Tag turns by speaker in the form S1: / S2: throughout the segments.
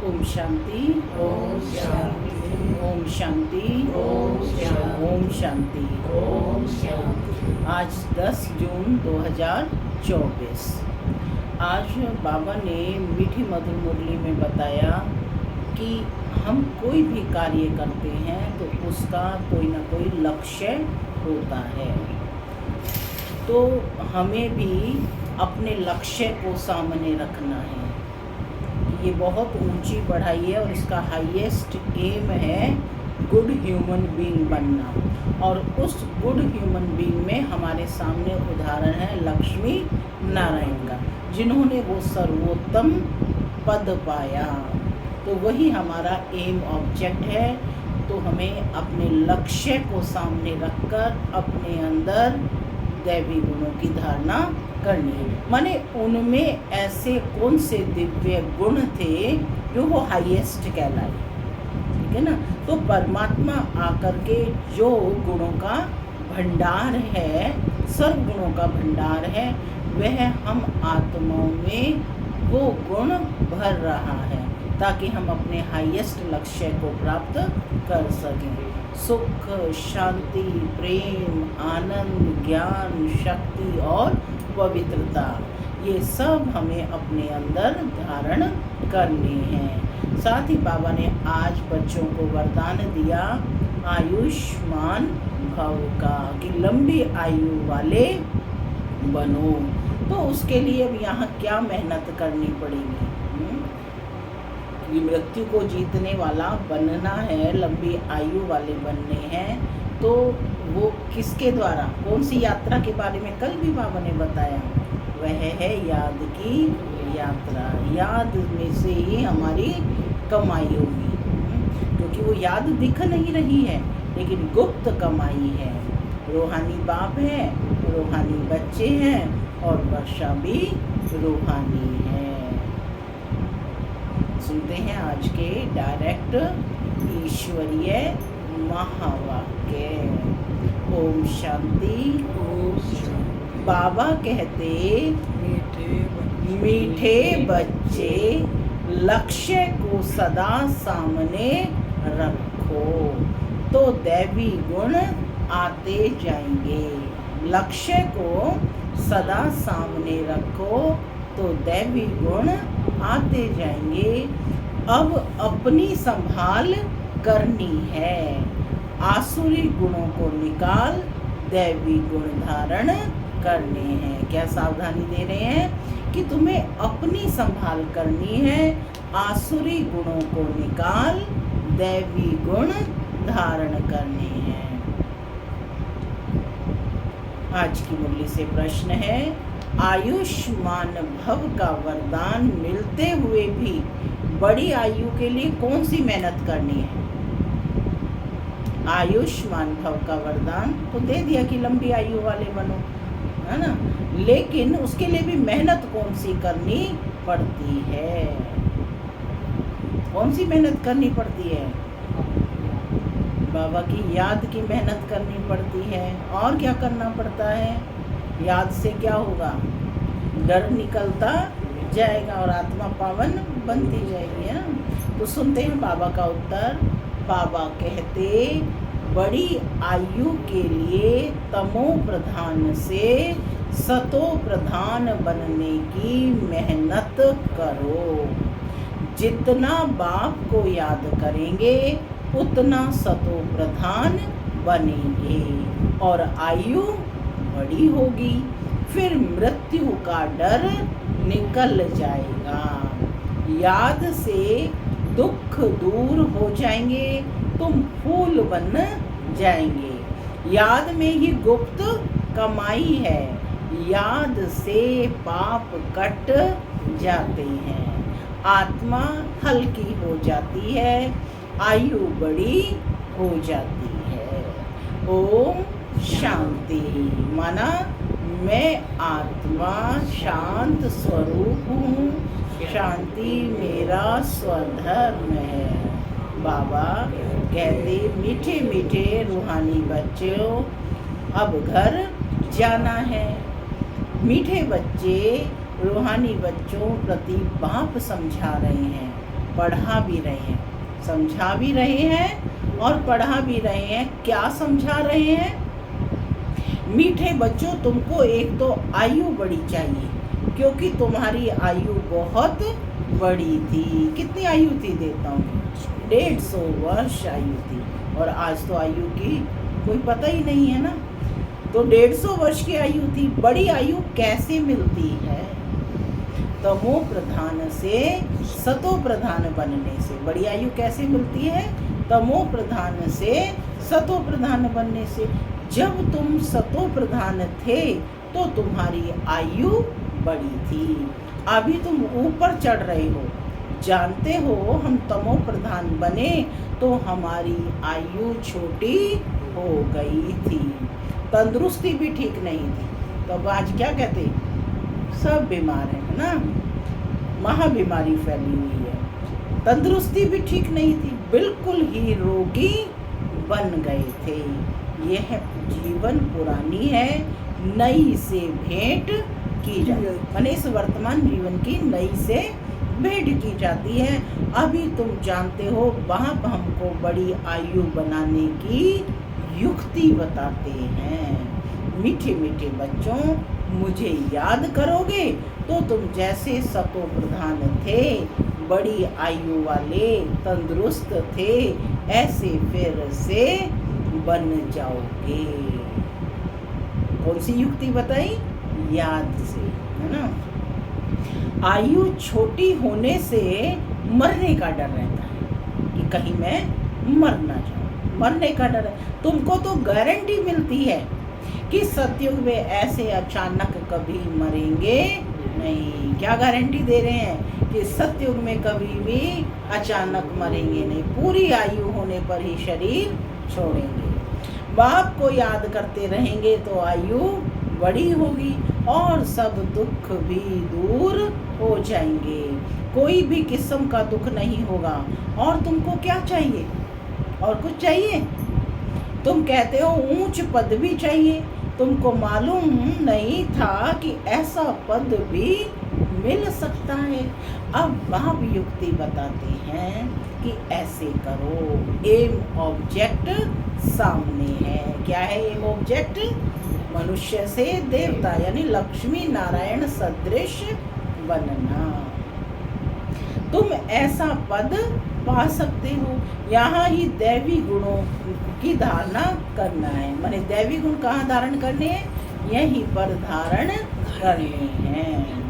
S1: ओम शांति।
S2: ओम शांति।
S1: ओम शांति।
S2: ओम शांति।
S1: ओम शांति।
S2: ओम शांति।
S1: आज 10 जून 2024। आज बाबा ने मीठी मधुर मुरली में बताया कि हम कोई भी कार्य करते हैं तो उसका कोई ना कोई लक्ष्य होता है, तो हमें भी अपने लक्ष्य को सामने रखना है। ये बहुत ऊंची पढ़ाई है और इसका हाईएस्ट एम है गुड ह्यूमन बीइंग बनना। और उस गुड ह्यूमन बीइंग में हमारे सामने उदाहरण है लक्ष्मी नारायण का, जिन्होंने वो सर्वोत्तम पद पाया। तो वही हमारा एम ऑब्जेक्ट है। तो हमें अपने लक्ष्य को सामने रखकर अपने अंदर दैवी गुणों की धारणा करनी है। माने उनमें ऐसे कौन से दिव्य गुण थे जो वो हाईएस्ट कहलाए, ठीक है ना। तो परमात्मा आकर के जो गुणों का भंडार है, सर्व गुणों का भंडार है, वह हम आत्माओं में वो गुण भर रहा है ताकि हम अपने हाईएस्ट लक्ष्य को प्राप्त कर सकें। सुख, शांति, प्रेम, आनंद, ज्ञान, शक्ति और पवित्रता, ये सब हमें अपने अंदर धारण करने हैं। साथ ही बाबा ने आज बच्चों को वरदान दिया आयुष्मान भव का, कि लंबी आयु वाले बनो। तो उसके लिए अब यहाँ क्या मेहनत करनी पड़ेगी? कि मृत्यु को जीतने वाला बनना है, लंबी आयु वाले बनने हैं। तो वो किसके द्वारा, कौन सी यात्रा के बारे में कल भी बाबा ने बताया? वह है याद की यात्रा। याद में से ही हमारी कमाई होगी, क्योंकि वो याद दिख नहीं रही है लेकिन गुप्त कमाई है। रूहानी बाप है, रूहानी बच्चे हैं और वर्षा भी रूहानी है। सुनते हैं आज के डायरेक्ट ईश्वरीय महावाक्य। ओम शांति।
S2: ओम शांति।
S1: बाबा कहते मीठे बच्चे लक्ष्य को सदा सामने रखो तो दैवी गुण आते जाएंगे। लक्ष्य को सदा सामने रखो तो दैवी गुण आते जाएंगे। अब अपनी संभाल करनी है, आसुरी गुणों को निकाल दैवी गुण धारण करने हैं। क्या सावधानी दे रहे हैं कि तुम्हें अपनी संभाल करनी है, आसुरी गुणों को निकाल दैवी गुण धारण करने हैं। आज की मुरली से प्रश्न है, आयुष्मान भव का वरदान मिलते हुए भी बड़ी आयु के लिए कौन सी मेहनत करनी है? आयुष्मान भव का वरदान तो दे दिया कि लंबी आयु वाले बनो, है ना, लेकिन उसके लिए भी मेहनत कौन सी करनी पड़ती है? कौन सी मेहनत करनी पड़ती है? बाबा की याद की मेहनत करनी पड़ती है। और क्या करना पड़ता है? याद से क्या होगा? डर निकलता जाएगा और आत्मा पावन बनती जाएगी, है ना। तो सुनते हैं बाबा का उत्तर। बाबा कहते बड़ी आयु के लिए तमो प्रधान से सतो प्रधान बनने की मेहनत करो। जितना बाप को याद करेंगे उतना सतो प्रधान बनेंगे और आयु बड़ी होगी। फिर मृत्यु का डर निकल जाएगा। याद से दुख दूर हो जाएंगे, तुम फूल बन जाएंगे। याद में ही गुप्त कमाई है, याद से पाप कट जाते हैं, आत्मा हल्की हो जाती है, आयु बड़ी हो जाती है। ओम शांति। माना मैं आत्मा शांत स्वरूप हूँ, शांति मेरा स्वधर्म है। बाबा कहते मीठे मीठे रूहानी बच्चों, अब घर जाना है। मीठे बच्चे रूहानी बच्चों प्रति बाप समझा रहे हैं पढ़ा भी रहे हैं, समझा भी रहे हैं और पढ़ा भी रहे हैं। क्या समझा रहे हैं? मीठे बच्चों, तुमको एक तो आयु बड़ी चाहिए, क्योंकि तुम्हारी आयु बहुत बड़ी थी। कितनी आयु थी देता हूँ? 150 वर्ष आयु थी। और आज तो आयु की कोई पता ही नहीं है ना। तो 150 वर्ष की आयु थी। बड़ी आयु कैसे मिलती है? तमो प्रधान से सतो प्रधान बनने से। बड़ी आयु कैसे मिलती है? तमो प्रधान से सतो प्रधान बनने से। जब तुम सतो प्रधान थे तो तुम्हारी आयु बड़ी थी। अभी तुम ऊपर चढ़ रहे हो, जानते हो हम तमो प्रधान बने तो हमारी आयु छोटी हो गई थी, तंदुरुस्ती भी ठीक नहीं थी। तो आज क्या कहते? सब बीमार है ना, महा बीमारी फैली हुई है। तंदुरुस्ती भी ठीक नहीं थी, बिल्कुल ही रोगी बन गए थे। यह जीवन पुरानी है, नई से भेंट की जाती, माने इस वर्तमान जीवन की नई से भेंट की जाती है। अभी तुम जानते हो, बाप हमको बड़ी आयु बनाने की युक्ति बताते हैं। मीठे मीठे बच्चों, मुझे याद करोगे तो तुम जैसे सतो प्रधान थे, बड़ी आयु वाले, तंदुरुस्त थे, ऐसे फिर से बन जाओगे। कौन सी युक्ति बताई? याद से, है ना। आयु छोटी होने से मरने का डर रहता है कि कहीं मैं मर ना जाऊं, मरने का डर है। तुमको तो गारंटी मिलती है कि सतयुग में ऐसे अचानक कभी मरेंगे नहीं। क्या गारंटी दे रहे हैं कि सतयुग में कभी भी अचानक मरेंगे नहीं, पूरी आयु होने पर ही शरीर छोड़ेंगे। बाप को याद करते रहेंगे तो आयु बड़ी होगी और सब दुख भी दूर हो जाएंगे। कोई भी किस्म का दुख नहीं होगा। और तुमको क्या चाहिए? और कुछ चाहिए? तुम कहते हो ऊंच पद भी चाहिए। तुमको मालूम नहीं था कि ऐसा पद भी मिल सकता है। अब बाप युक्ति बताते हैं कि ऐसे करो। एम ऑब्जेक्ट सामने है। क्या है एम ऑब्जेक्ट? मनुष्य से देवता यानी लक्ष्मी नारायण सदृश बनना। तुम ऐसा पद पा सकते हो। यहाँ ही दैवी गुणों की धारणा करना है। माने दैवी गुण कहाँ धारण करने हैं? यहीं पर धारण करने हैं।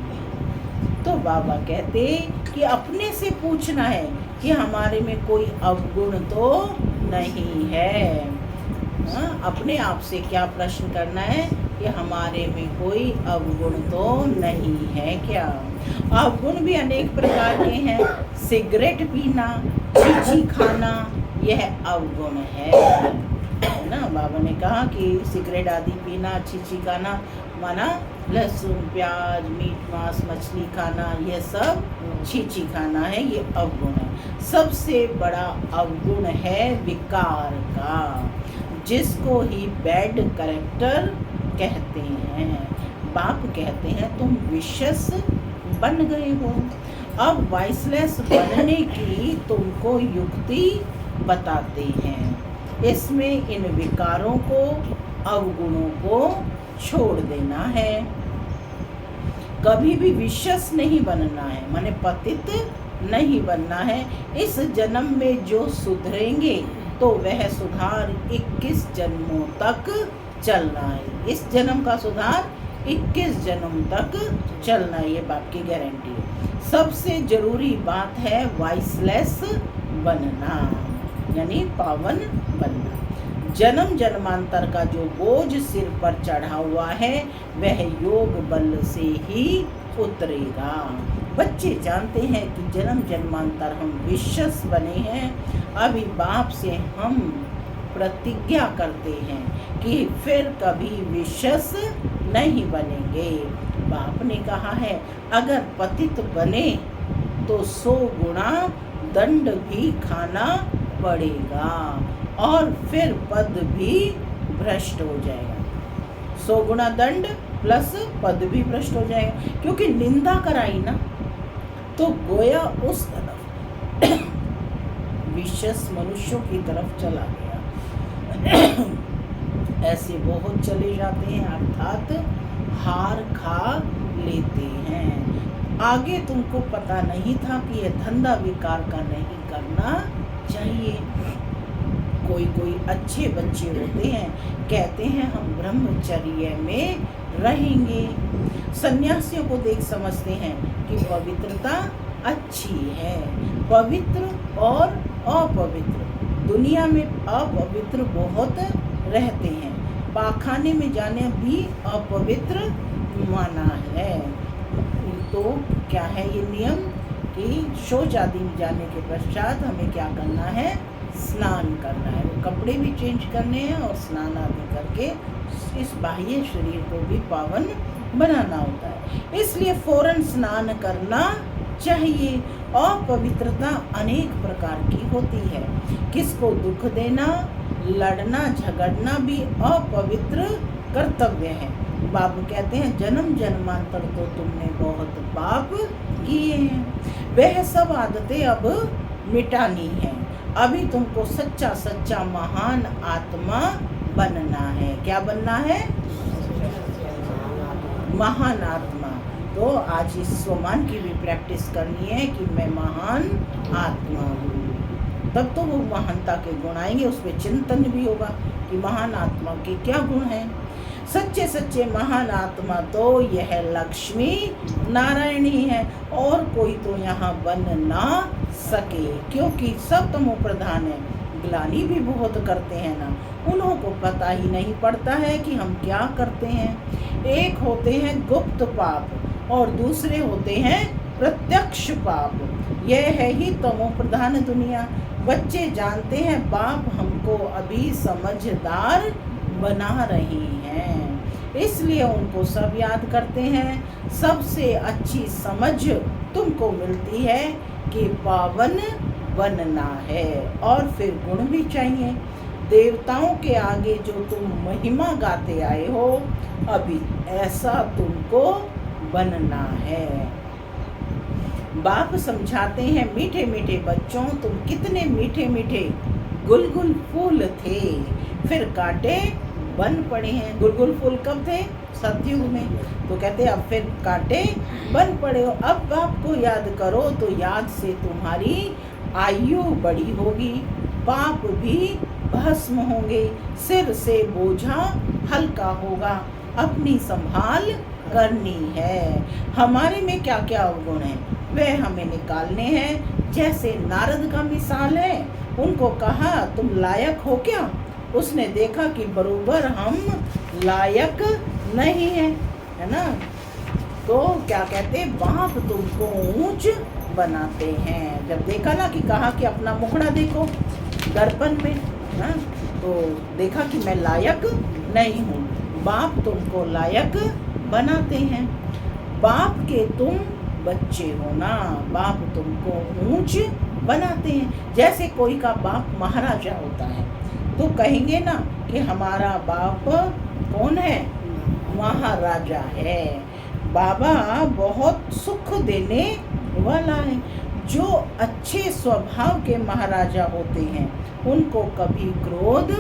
S1: तो बाबा कहते कि अपने से पूछना है कि हमारे में कोई अवगुण तो नहीं है। अपने आप से क्या प्रश्न करना है कि हमारे में कोई अवगुण तो नहीं है क्या? अवगुण भी अनेक प्रकार के हैं। सिगरेट पीना, चीची खाना, यह अवगुण है ना। बाबा ने कहा कि सिगरेट आदि पीना, चीची खाना, माना लहसुन, प्याज, मीट, मांस, मछली खाना, यह सब चीची खाना है, ये अवगुण है। सबसे बड़ा अवगुण है विकार का, जिसको ही बैड कैरेक्टर कहते हैं। बाप कहते हैं तुम विशेष बन गए हो। अब वाइसलेस बनने की तुमको युक्ति बताते हैं। इसमें इन विकारों को, अवगुणों को छोड़ देना है। कभी भी विशेष नहीं बनना है, माने पतित नहीं बनना है। इस जन्म में जो सुधरेंगे तो वह सुधार 21 जन्मों तक चलना है। इस जन्म का सुधार 21 जन्म तक चलना, ये बाप की गारंटी है। सबसे जरूरी बात है वाइसलेस बनना, यानी पावन बनना। जन्म जन्मांतर का जो बोझ सिर पर चढ़ा हुआ है वह योग बल से ही उतरेगा। बच्चे जानते हैं कि जन्म जन्मांतर हम विशेष बने हैं। अभी बाप से हम प्रतिज्ञा करते हैं कि फिर कभी विशेष नहीं बनेंगे। बाप ने कहा है अगर पतित बने तो 100 गुना दंड भी खाना पड़ेगा और फिर पद भी भ्रष्ट हो जाएगा। 100 गुना दंड प्लस पद भी भ्रष्ट हो जाएगा, क्योंकि निंदा कराई ना तो गोया उस तरफ राक्षस मनुष्यों की तरफ चला गया। ऐसे बहुत चले जाते हैं, अर्थात हार खा लेते हैं। आगे तुमको पता नहीं था कि यह धंधा विकार का नहीं करना चाहिए। कोई कोई अच्छे बच्चे होते हैं, कहते हैं हम ब्रह्मचर्य में रहेंगे। सन्यासियों को देख समझते हैं कि पवित्रता अच्छी है। पवित्र और अपवित्र, दुनिया में अपवित्र बहुत रहते हैं। पाखाने में जाने भी अपवित्र माना है। तो क्या है ये नियम कि शौच आदि में जाने के पश्चात हमें क्या करना है? स्नान करना है। वो कपड़े भी चेंज करने हैं और स्नान आदि करके इस बाह्य शरीर को भी पावन बनाना होता है। इसलिए फौरन स्नान करना चाहिए। अपवित्रता अनेक प्रकार की होती है। किसको दुख देना, लड़ना झगड़ना भी अपवित्र कर्तव्य है। बाबू कहते हैं जन्म जन्मांतर तो तुमने बहुत पाप किए हैं, वह सब आदतें अब मिटानी है। अभी तुमको सच्चा सच्चा महान आत्मा बनना है। क्या बनना है? महान आत्मा। तो आज इस स्वमान की भी प्रैक्टिस करनी है कि मैं महान आत्मा हूँ, तब तो वो महानता के गुण आएंगे। उस पर चिंतन भी होगा कि महान आत्मा के क्या गुण हैं। सच्चे सच्चे महान आत्मा तो यह लक्ष्मी नारायणी है, और कोई तो यहाँ बन ना सके, क्योंकि सब तमो प्रधान है। ग्लानि भी बहुत करते हैं ना, उन्हों को पता ही नहीं पड़ता है कि हम क्या करते हैं। एक होते हैं गुप्त पाप और दूसरे होते हैं प्रत्यक्ष पाप। यह है ही तमो प्रधान दुनिया। बच्चे जानते हैं बाप हमको अभी समझदार बना रहे हैं, इसलिए उनको सब याद करते हैं। सबसे अच्छी समझ तुमको मिलती है कि पावन बनना है, और फिर गुण भी चाहिए। देवताओं के आगे जो तुम महिमा गाते आए हो, अभी ऐसा तुमको बनना है। बाप समझाते हैं मीठे मीठे बच्चों, तुम कितने मीठे मीठे गुलगुल फूल थे, फिर कांटे बन पड़े हैं। गुलगुल फूल कब थे? सतयुग में। तो कहते अब फिर कांटे बन पड़े हो। अब बाप को याद करो तो याद से तुम्हारी आयु बड़ी होगी, पाप भी भस्म होंगे, सिर से बोझा हल्का होगा। अपनी संभाल करनी है। हमारे में क्या क्या अवगुण है वह हमें निकालने हैं। जैसे नारद का मिसाल है, उनको कहा तुम लायक हो क्या? उसने देखा कि बरोबर हम लायक नहीं है ना। तो क्या कहते, बाप तुमको ऊंच बनाते हैं। जब देखा ना कि कहा कि अपना मुखड़ा देखो दर्पण में ना, तो देखा कि मैं लायक नहीं हूँ, बाप तुमको लायक बनाते हैं। बाप के तुम बच्चे हो ना, बाप तुमको ऊंच बनाते हैं। जैसे कोई का बाप महाराजा होता है तो कहेंगे ना कि हमारा बाप कौन है? महाराजा है। बाबा बहुत सुख देने वाला है। जो अच्छे स्वभाव के महाराजा होते हैं उनको कभी क्रोध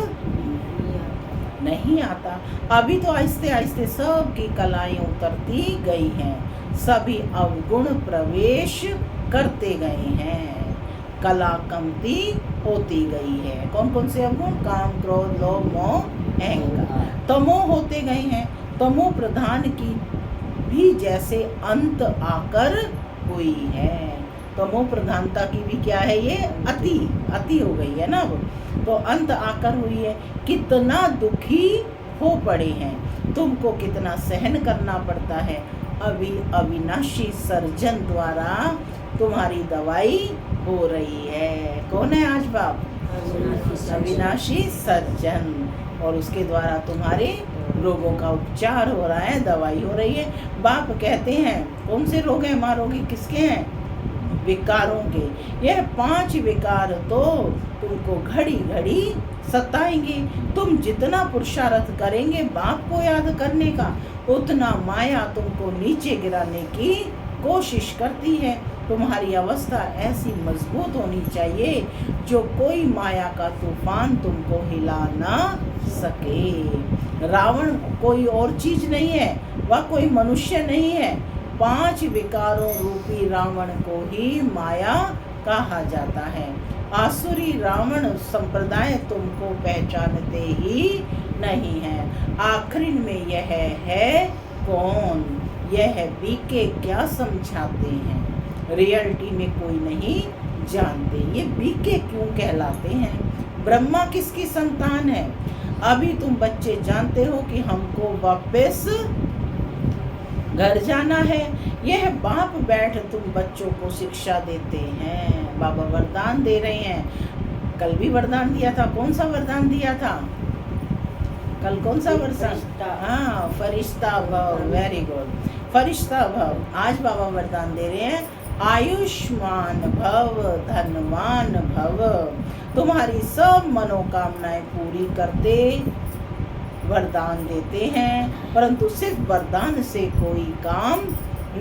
S1: नहीं आता। अभी तो आहिस्ते आहिस्ते सब की कलाएं उतरती गई हैं, सभी अवगुण प्रवेश करते गए हैं, कला कमती होती गई है। कौन कौन से अवगुण? काम, क्रोध, लोभ, मोह, अहंकार। तमो होते गए हैं। तमो प्रधान की भी जैसे अंत आकर हुई है। तमो प्रधानता की भी क्या है? ये अति हो गई है ना वो, तो अंत आकर हुई है। कितना दुखी हो पड़े हैं, तुमको कितना सहन करना पड़ता है। अभी अविनाशी सर्जन द्वारा तुम्हारी दवाई हो रही है। कौन है आज बाप? अविनाशी सर्जन, और उसके द्वारा तुम्हारे रोगों का उपचार हो रहा है, दवाई हो रही है। बाप कहते हैं कौन से रोग हैं हमारों के? किसके हैं? विकारों के। यह 5 विकार तो तुमको घड़ी घड़ी सताएंगे। तुम जितना पुरुषार्थ करेंगे बाप को याद करने का, उतना माया तुमको नीचे गिराने की कोशिश करती है। तुम्हारी अवस्था ऐसी मजबूत होनी चाहिए जो कोई माया का तूफान तुमको हिला ना सके। रावण कोई और चीज नहीं है, वह कोई मनुष्य नहीं है। 5 विकारों रूपी रावण को ही माया कहा जाता है। आसुरी रावण संप्रदाय तुमको पहचानते ही नहीं है। आखिर में यह है कौन, यह बीके क्या समझाते हैं, रियलिटी में कोई नहीं जानते। ये बीके क्यों कहलाते हैं? ब्रह्मा किसकी संतान है? अभी तुम बच्चे जानते हो कि हमको वापस घर जाना है। यह बाप बैठ तुम बच्चों को शिक्षा देते हैं। बाबा वरदान दे रहे हैं। कल भी वरदान दिया था। कौन सा वरदान दिया था कल? कौन सा वरदान? हाँ, फरिश्ता भव। वेरी गुड, फरिश्ता भव। आज बाबा वरदान दे रहे हैं, आयुष्मान भव, धनवान भव। तुम्हारी सब मनोकामनाएं पूरी करते वरदान देते हैं, परंतु सिर्फ वरदान से कोई काम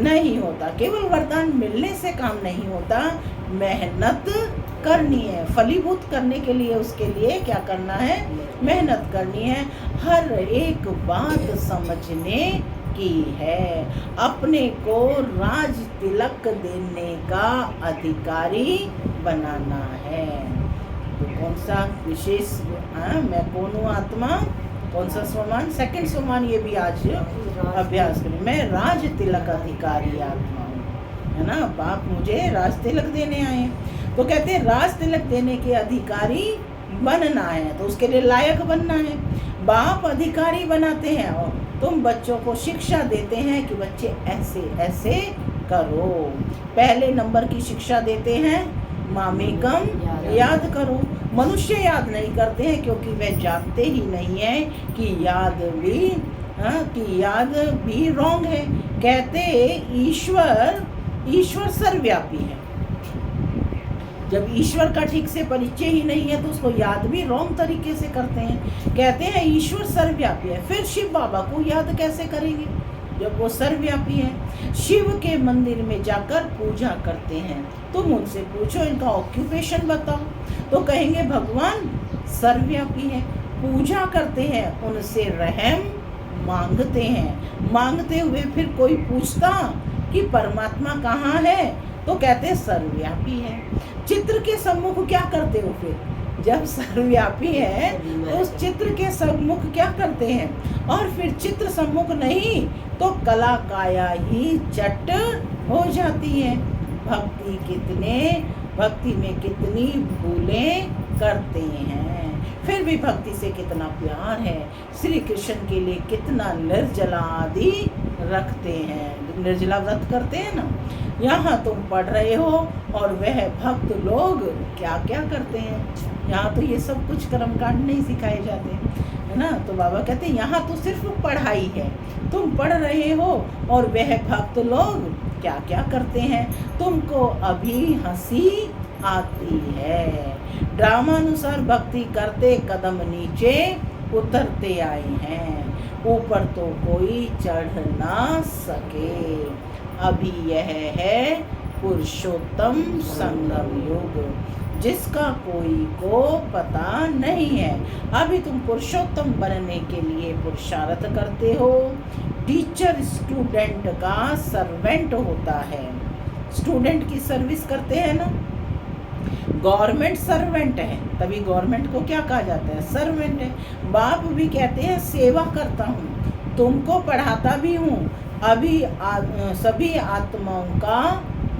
S1: नहीं होता। केवल वरदान मिलने से काम नहीं होता, मेहनत करनी है। फलीभूत करने के लिए उसके लिए क्या करना है? मेहनत करनी है। हर एक बात समझने की है। अपने को राज तिलक देने का अधिकारी बनाना है। तो कौन सा विशेष, मैं कौन हूँ आत्मा, कौन सा स्वमान? सेकंड स्वमान। ये भी आज अभ्यास करें। मैं राज तिलक अधिकारी आत्मा हूँ, है ना। बाप मुझे राज तिलक देने आए हैं, तो कहते हैं राज तिलक देने के अधिकारी बनना है, तो उसके लिए लायक बनना है। बाप अधिकारी बनाते हैं और तुम बच्चों को शिक्षा देते हैं कि बच्चे ऐसे ऐसे करो। पहले नंबर की शिक्षा देते हैं, मामेकम याद करो। मनुष्य याद नहीं करते हैं क्योंकि वे जानते ही नहीं है कि याद भी रॉन्ग है। कहते ईश्वर सर्वव्यापी है। जब ईश्वर का ठीक से परिचय ही नहीं है तो उसको याद भी रॉन्ग तरीके से करते हैं। कहते हैं ईश्वर सर्वव्यापी है, फिर शिव बाबा को याद कैसे करेंगे जब वो सर्वव्यापी है? शिव के मंदिर में जाकर पूजा करते हैं, तुम उनसे पूछो इनका ऑक्यूपेशन बताओ, तो कहेंगे भगवान सर्वव्यापी है। पूजा करते हैं, उनसे रहम मांगते हैं। मांगते हुए फिर कोई पूछता कि परमात्मा कहाँ है, तो कहते हैं सर्वव्यापी है। चित्र के सम्मुख क्या करते हो? फिर जब सर्वव्यापी है तो उस चित्र के सम्मुख क्या करते हैं? और फिर चित्र सम्मुख नहीं तो कला काया ही चट हो जाती है। भक्ति में कितनी भूलें करते हैं, फिर भी भक्ति से कितना प्यार है। श्री कृष्ण के लिए कितना निर्जला आदि रखते हैं, निर्जला व्रत करते हैं ना। यहाँ तुम पढ़ रहे हो और वह भक्त लोग क्या क्या करते हैं। यहाँ तो ये सब कुछ कर्मकांड नहीं सिखाए जाते, है ना। तो बाबा कहते हैं यहाँ तो सिर्फ पढ़ाई है, तुम पढ़ रहे हो और वह भक्त लोग क्या क्या करते हैं। तुमको अभी हंसी आती है। ड्रामानुसार भक्ति करते कदम नीचे उतरते आए हैं, ऊपर तो कोई चढ़ ना सके। अभी यह है पुरुषोत्तम संगम युग, जिसका कोई को पता नहीं है। अभी तुम पुरुषोत्तम बनने के लिए पुरुषार्थ करते हो। टीचर स्टूडेंट का सर्वेंट होता है। स्टूडेंट की सर्विस करते हैं ना। गवर्नमेंट सर्वेंट है, तभी गवर्नमेंट को क्या कहा जाता है? सर्वेंट है। बाप भी कहते हैं सेवा करता हूँ, तुमको पढ़ाता भी हूँ। अभी सभी आत्माओं का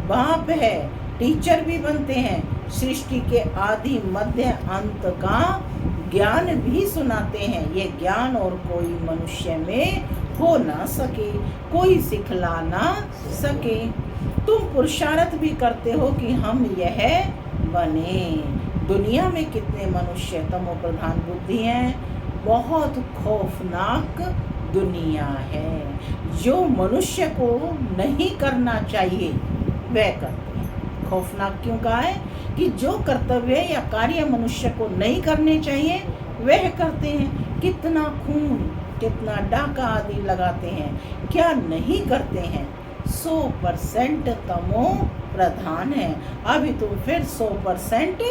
S1: बाप है, टीचर भी बनते हैं। सृष्टि के आदि मध्य अंत का ज्ञान भी सुनाते हैं। ये ज्ञान और कोई मनुष्य में हो ना सके, कोई सिखला ना सके। तुम पुरुषार्थ भी करते हो कि हम यह बने। दुनिया में कितने मनुष्य तमो प्रधान बुद्धि हैं। बहुत खौफनाक दुनिया है। जो मनुष्य को नहीं करना चाहिए वह करते हैं। खौफनाक क्यों कहा है? कि जो कर्तव्य या कार्य मनुष्य को नहीं करने चाहिए वह करते हैं। कितना खून, कितना डाका आदि लगाते हैं, क्या नहीं करते हैं। 100% तमो प्रधान है। अभी तुम फिर 100%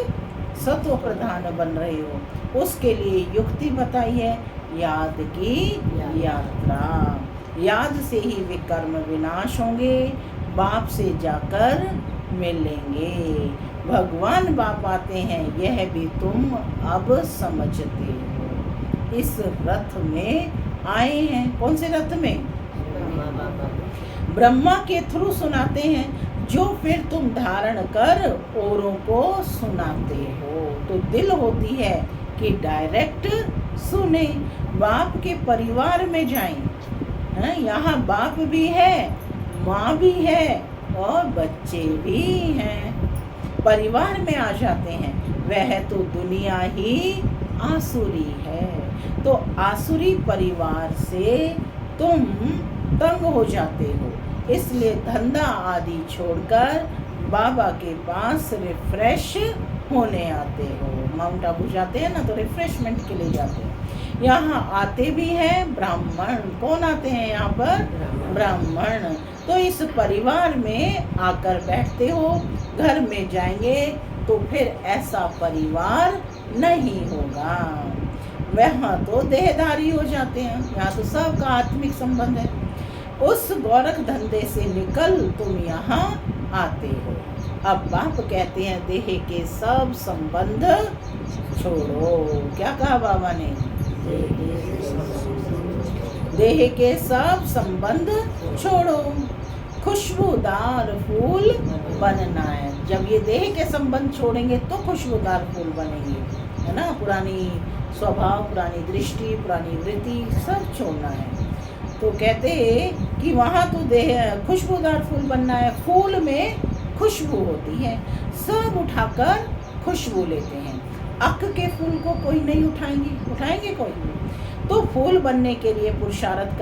S1: सत्व प्रधान बन रहे हो। उसके लिए युक्ति बताई है, याद की यात्रा। याद से ही विकर्म विनाश होंगे, बाप से जाकर मिलेंगे। भगवान बाप आते हैं, यह भी तुम अब समझते हो। इस रथ में आए हैं। कौन से रथ में? ब्रह्मा के थ्रू सुनाते हैं, जो फिर तुम धारण कर औरों को सुनाते हो। तो दिल होती है कि डायरेक्ट सुने, बाप के परिवार में जाएं। यहाँ बाप भी है, माँ भी है और बच्चे भी हैं। परिवार में आ जाते हैं। वह तो दुनिया ही आसुरी है। तो आसुरी परिवार से तुम तंग हो जाते हो, इसलिए धंधा आदि छोड़कर बाबा के पास रिफ्रेश होने आते हो। माउंट आबू जाते हैं ना, तो रिफ्रेशमेंट के लिए जाते हैं। यहाँ आते भी हैं ब्राह्मण। कौन आते हैं यहाँ पर? ब्राह्मण। तो इस परिवार में आकर बैठते हो। घर में जाएंगे तो फिर ऐसा परिवार नहीं होगा। वहाँ तो देहधारी हो जाते हैं। यहाँ तो सबका आत्मिक संबंध है। उस गोरख धंधे से निकल तुम यहाँ आते हो। अब बाप कहते हैं, देह के सब संबंध छोड़ो। क्या कहा बाबा ने? देह के सब संबंध छोड़ो, खुशबूदार फूल बनना है। जब ये देह के संबंध छोड़ेंगे तो खुशबूदार फूल बनेंगे, है ना। पुरानी स्वभाव, पुरानी दृष्टि, पुरानी वृत्ति सब छोड़ना है। तो कहते कि वहाँ तो देह खुशबूदार फूल बनना है। फूल में खुशबू होती है, सब उठाकर खुशबू लेते हैं। अक के फूल को कोई नहीं उठाएंगे कोई। तो फूल बनने के लिए पुरुषार्थ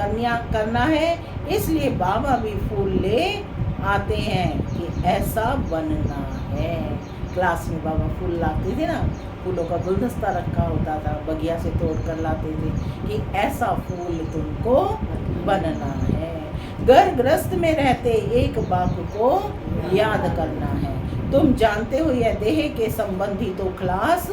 S1: करना है। इसलिए बाबा भी फूल ले आते हैं कि ऐसा बनना है। क्लास में बाबा फूल लाते थे ना, फूलों का गुलदस्ता रखा होता था, बगिया से तोड़ कर लाते थे कि ऐसा फूल तुमको बनना है। घर गृहस्थ में रहते एक बाप को याद करना है। तुम जानते हो यह देह के संबंधी तो खलास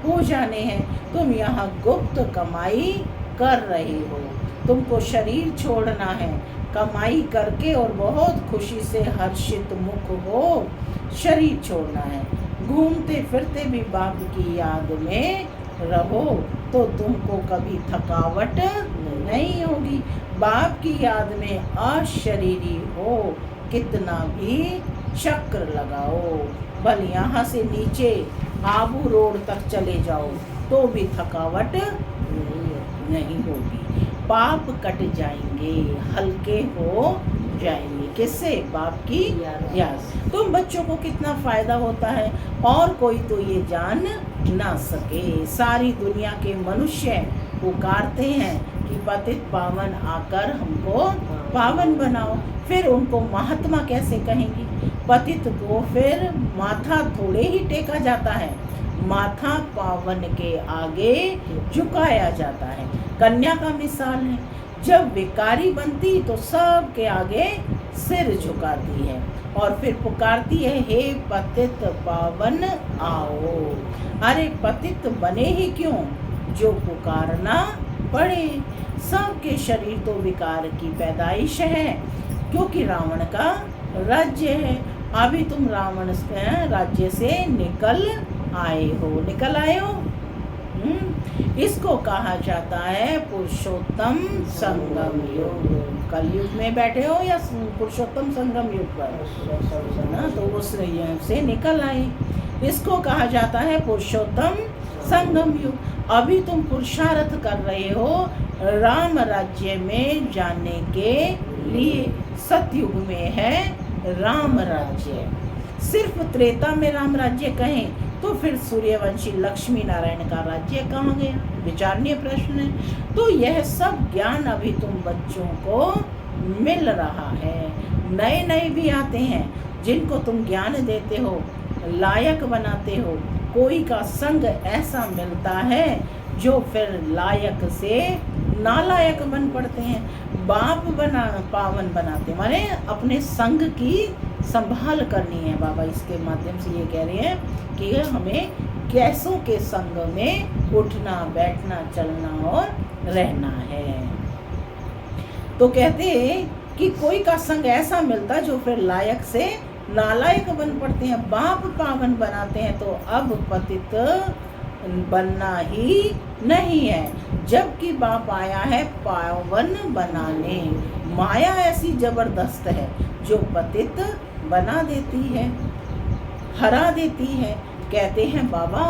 S1: हो जाने हैं। तुम यहाँ गुप्त कमाई कर रहे हो। तुमको शरीर छोड़ना है, कमाई करके और बहुत खुशी से हर्षित मुख हो शरीर छोड़ना है। घूमते फिरते भी बाप की याद में रहो तो तुमको कभी थकावट नहीं होगी। बाप की याद में अशरीरी हो, कितना भी चक्र लगाओ, भले यहाँ से नीचे आबू रोड तक चले जाओ तो भी थकावट नहीं होगी। पाप कट जाएंगे, हल्के हो जाएंगे। किससे? बाप की याद। तुम बच्चों को कितना फायदा होता है और कोई तो ये जान ना सके। सारी दुनिया के मनुष्य पुकारते हैं कि पतित पावन आकर हमको पावन बनाओ। फिर उनको महात्मा कैसे कहेंगी? पतित को फिर माथा थोड़े ही टेका जाता है, माथा पावन के आगे झुकाया जाता है। कन्या का मिसाल है, जब विकारी बनती तो सब के आगे सिर झुकाती है और फिर पुकारती है, हे पतित पावन आओ। अरे पतित बने ही क्यों, जो पुकारना पड़े। सबके शरीर तो विकार की पैदाइश है, क्योंकि रावण का राज्य है। अभी तुम रावण राज्य से निकल आए हो। इसको कहा जाता है पुरुषोत्तम संगम युग। कलयुग में बैठे हो या पुरुषोत्तम संगम युग पर ना, तो उस से निकल आए। इसको कहा जाता है पुरुषोत्तम संगम युग। अभी तुम पुरुषार्थ कर रहे हो राम राज्य में जाने के लिए। सतयुग में है राम राज्य। सिर्फ त्रेता में राम राज्य कहें तो फिर सूर्यवंशी लक्ष्मी नारायण का राज्य कहाँ गया? विचारणीय प्रश्न है। तो यह सब ज्ञान अभी तुम बच्चों को मिल रहा है। नए नए भी आते हैं जिनको तुम ज्ञान देते हो, लायक बनाते हो। कोई का संग ऐसा मिलता है जो फिर लायक से नालायक बन पड़ते हैं। बाप पावन बनाते, माने अपने संग की संभाल करनी है। बाबा इसके माध्यम से ये कह रहे हैं कि हमें कैसों के संग में उठना, बैठना, चलना और रहना है। तो कहते हैं कि कोई का संग ऐसा मिलता जो फिर लायक से नालायक बन पड़ते हैं, बाप पावन बनाते हैं, तो अब पतित बनना ही नहीं है, जबकि बाप आया है पावन बनाने। माया ऐसी जबरदस्त है जो पतित बना देती है, हरा देती है। कहते हैं बाबा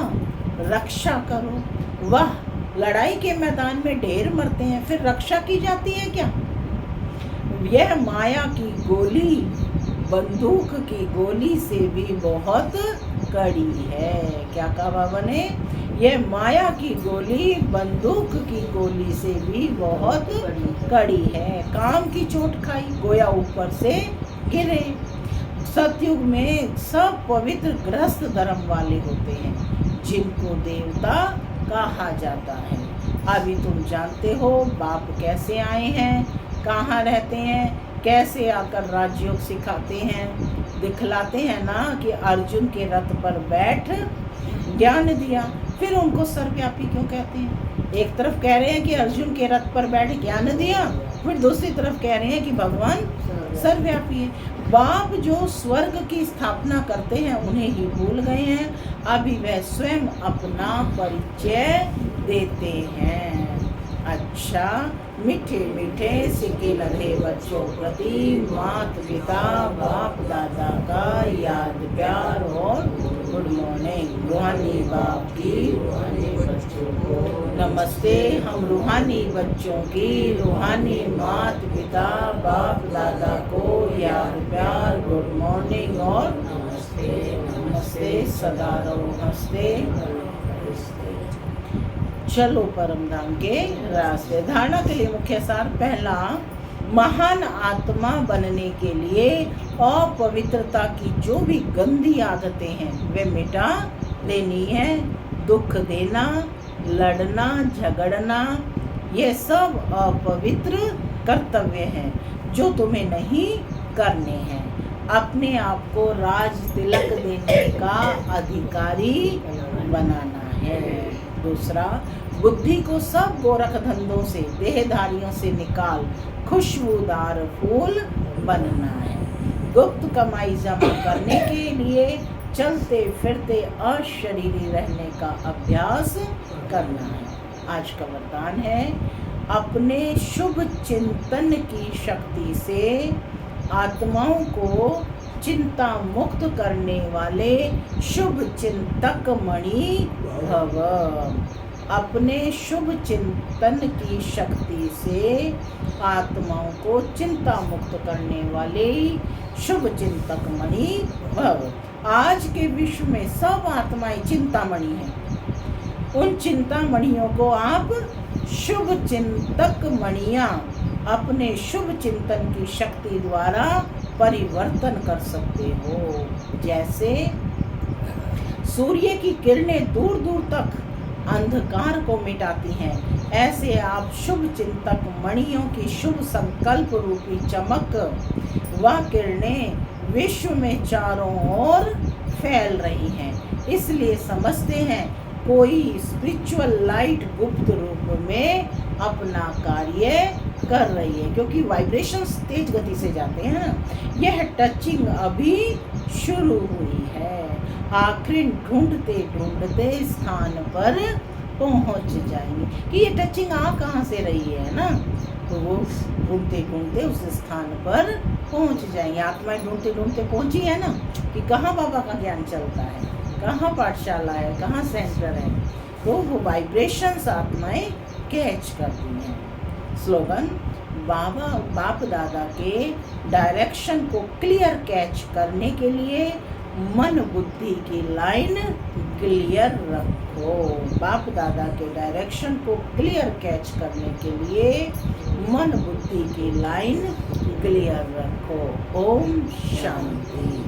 S1: रक्षा करो। वाह, लड़ाई के मैदान में ढेर मरते हैं, फिर रक्षा की जाती है क्या? यह माया की गोली बंदूक की गोली से भी बहुत कड़ी है। क्या कहा बाबा ने? यह माया की गोली बंदूक की गोली से भी बहुत कड़ी है। काम की चोट खाई, गोया ऊपर से गिरे। सतयुग में सब पवित्र गृहस्थ धर्म वाले होते हैं जिनको देवता कहा जाता है। अभी तुम जानते हो बाप कैसे आए हैं, कहाँ रहते हैं, कैसे आकर राजयोग सिखाते हैं, दिखलाते हैं ना कि अर्जुन के रथ पर बैठ ज्ञान दिया। फिर उनको सर्वव्यापी क्यों कहते हैं? एक तरफ कह रहे हैं कि अर्जुन के रथ पर बैठ ज्ञान दिया, फिर दूसरी तरफ कह रहे हैं कि भगवान सर्वव्यापी है। बाप जो स्वर्ग की स्थापना करते हैं उन्हें ही भूल गए हैं, अभी वह स्वयं अपना परिचय देते हैं। अच्छा, मीठे मीठे सिके लगे बच्चों प्रति माता पिता बाप दादा का याद प्यार और गुड मॉर्निंग। रूहानी बाप की रूहानी बच्चों को नमस्ते। हम रूहानी बच्चों की रूहानी माता पिता बाप दादा को याद प्यार, गुड मॉर्निंग और नमस्ते। नमस्ते, सदा रहो हंसते। चलो परम धाम के रास्ते। धारणा के लिए मुख्य सार। पहला, महान आत्मा बनने के लिए अपवित्रता की जो भी गंदी आदतें हैं वे मिटा देनी है। दुख देना, लड़ना, झगड़ना, ये सब अपवित्र कर्तव्य हैं जो तुम्हें नहीं करने हैं। अपने आप को राज तिलक देने का अधिकारी बनाना है। दूसरा, बुद्धि को सब गोरख धंधों से, देहधारियों से निकाल खुशबूदार फूल बनना है। गुप्त कमाई जमा करने के लिए चलते फिरते अशरीरी रहने का अभ्यास करना है। आज का वरदान है, अपने शुभ चिंतन की शक्ति से आत्माओं को चिंता मुक्त करने वाले शुभ चिंतक मणि भव। अपने शुभ चिंतन की शक्ति से आत्माओं को चिंता मुक्त करने वाले शुभ चिंतक मणि भव। आज के विश्व में सब आत्माएं चिंतामणि हैं। उन चिंतामणियों को आप शुभ चिंतक मणियां अपने शुभ चिंतन की शक्ति द्वारा परिवर्तन कर सकते हो। जैसे सूर्य की किरणें दूर दूर तक अंधकार को मिटाती हैं, ऐसे आप शुभ चिंतक मणियों की शुभ संकल्प रूपी चमक व किरणें विश्व में चारों ओर फैल रही हैं। इसलिए समझते हैं कोई स्पिरिचुअल लाइट गुप्त रूप में अपना कार्य कर रही है, क्योंकि वाइब्रेशंस तेज गति से जाते हैं। यह टचिंग अभी शुरू हुई है, आखिर ढूंढते ढूंढते स्थान पर पहुंच जाएंगे। कि ये टचिंग आ कहाँ से रही है ना, तो वो ढूंढते ढूंढते उस स्थान पर पहुंच जाएंगे। आत्माएं ढूंढते ढूंढते पहुंची है ना कि कहाँ बाबा का ज्ञान चलता है, कहाँ पाठशाला है, कहाँ सेंटर है, तो वो वाइब्रेशंस आत्माएं कैच करती हैं। स्लोगन, बाबा बाप दादा के डायरेक्शन को क्लियर कैच करने के लिए मन बुद्धि की लाइन क्लियर रखो। बाप दादा के डायरेक्शन को क्लियर कैच करने के लिए मन बुद्धि की लाइन क्लियर रखो। ओम शांति।